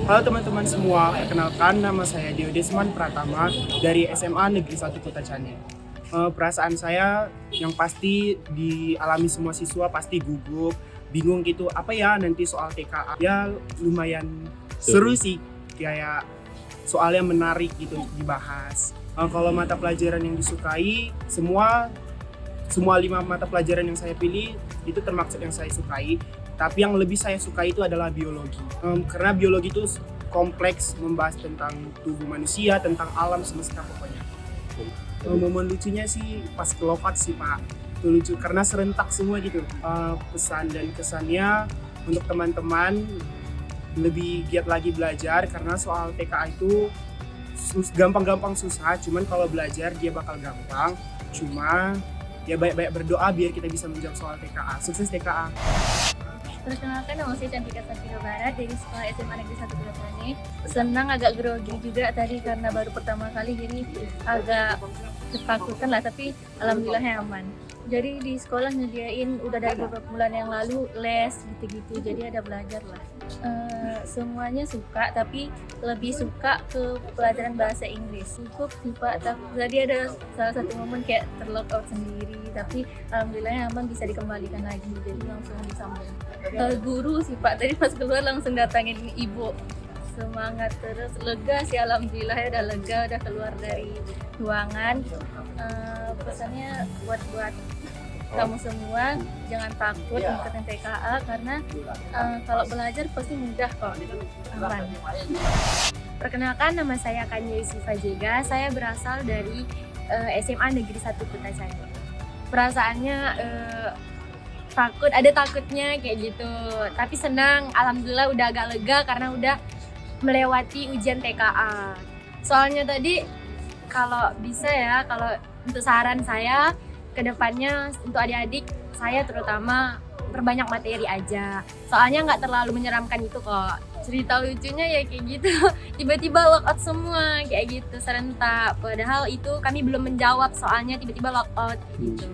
Halo teman-teman semua, perkenalkan nama saya Dio Desman Pratama dari SMA Negeri 1 Kota Cane. Perasaan saya yang pasti dialami semua siswa pasti gugup, bingung gitu, apa ya nanti soal TKA. Ya lumayan seru sih, kayak soalnya menarik gitu untuk dibahas. Kalau mata pelajaran yang disukai, semua 5 mata pelajaran yang saya pilih itu termasuk yang saya sukai. Tapi yang lebih saya suka itu adalah biologi. Karena biologi itu kompleks, membahas tentang tubuh manusia, tentang alam semesta pokoknya. Momen lucunya sih pas kelofat sih Pak. Itu lucu karena serentak semua gitu. Pesan dan kesannya untuk teman-teman lebih giat lagi belajar karena soal TKA itu gampang-gampang susah. Cuman kalau belajar dia bakal gampang. Cuma ya baik-baik berdoa biar kita bisa menjawab soal TKA. Sukses TKA! Perkenalkan, nama saya Cantika Safira Barat dari Sekolah SMA Negeri 1 Kota Cane. Senang, agak grogi juga tadi karena baru pertama kali, jadi agak ketakutan lah, tapi alhamdulillah aman. Jadi di sekolah nyediain udah dari beberapa bulan yang lalu les gitu-gitu, jadi ada belajar lah. Semuanya suka, tapi lebih suka ke pelajaran bahasa Inggris. Cukup sih Pak, tadi ada salah satu momen kayak terlockout sendiri, tapi alhamdulillah aman, bisa dikembalikan lagi, jadi langsung disambung. Guru sih Pak, tadi pas keluar langsung datangin ibu. Semangat terus, lega sih alhamdulillah ya, udah lega, udah keluar dari ruangan. Pesannya buat kamu semua, jangan takut ikutin TKA karena kalau belajar pasti mudah kok, aman. Perkenalkan, nama saya Kanya Yusufa Jega, saya berasal dari SMA Negeri 1 Kota Cane. Perasaannya takut, ada takutnya kayak gitu, tapi senang, alhamdulillah udah agak lega karena udah melewati ujian TKA. Soalnya tadi kalau bisa ya, kalau untuk saran saya ke depannya untuk adik-adik saya terutama perbanyak materi aja. Soalnya nggak terlalu menyeramkan itu kok. Cerita lucunya ya kayak gitu, tiba-tiba lockout semua kayak gitu serentak. Padahal itu kami belum menjawab soalnya tiba-tiba lockout gitu.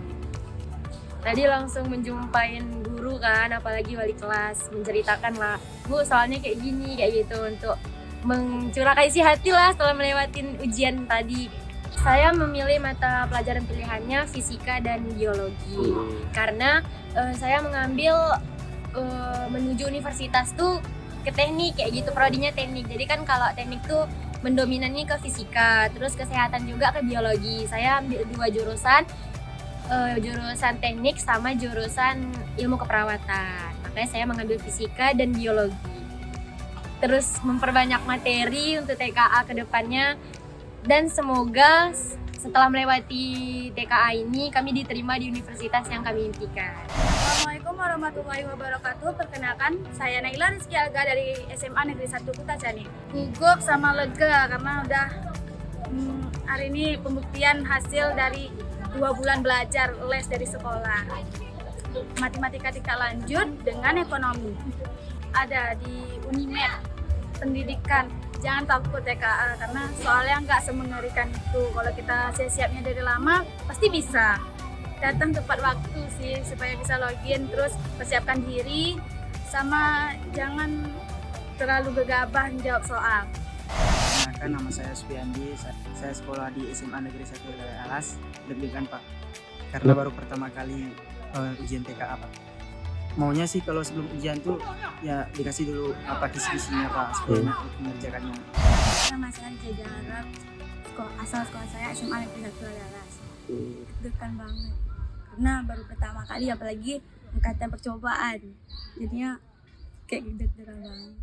Tadi langsung menjumpain guru kan, apalagi wali kelas, menceritakan lah, Bu soalnya kayak gini, kayak gitu, untuk mencurahkan isi hati lah setelah melewatin ujian tadi. Saya memilih mata pelajaran pilihannya fisika dan biologi, karena saya mengambil menuju universitas tuh ke teknik kayak gitu, prodinya teknik. Jadi kan kalau teknik tuh mendominannya ke fisika, terus kesehatan juga ke biologi. Saya ambil 2 jurusan, jurusan teknik sama jurusan ilmu keperawatan. Makanya saya mengambil fisika dan biologi. Terus memperbanyak materi untuk TKA ke depannya, dan semoga setelah melewati TKA ini kami diterima di universitas yang kami impikan. Assalamualaikum warahmatullahi wabarakatuh. Perkenalkan, saya Naila Rizky Aga dari SMA Negeri 1 Kota Cane. Gugup sama lega karena udah hari ini pembuktian hasil dari 2 bulan belajar les dari sekolah. Matematika tingkat lanjut dengan ekonomi. Ada di Unimed pendidikan. Jangan takut TKA karena soalnya nggak semengerikan itu. Kalau kita siap-siapnya dari lama pasti bisa. Datang tepat waktu sih supaya bisa login, terus persiapkan diri, sama jangan terlalu gegabah menjawab soal. Perkenalkan, nama saya Supiandi, saya sekolah di SMA Negeri 1 Wilayah Alas. Deg-degan Pak, karena baru pertama kali ujian TKA Pak. Maunya sih kalau sebelum ujian tuh ya dikasih dulu apa kisi-kisinya Pak, supaya mengerjakannya. Nama saya Jeda Harap, asal sekolah saya SMA Negeri 1 Wilayah Alas. Deg-degan banget karena baru pertama kali, apalagi angkatan percobaan, jadinya kayak deg-degan banget.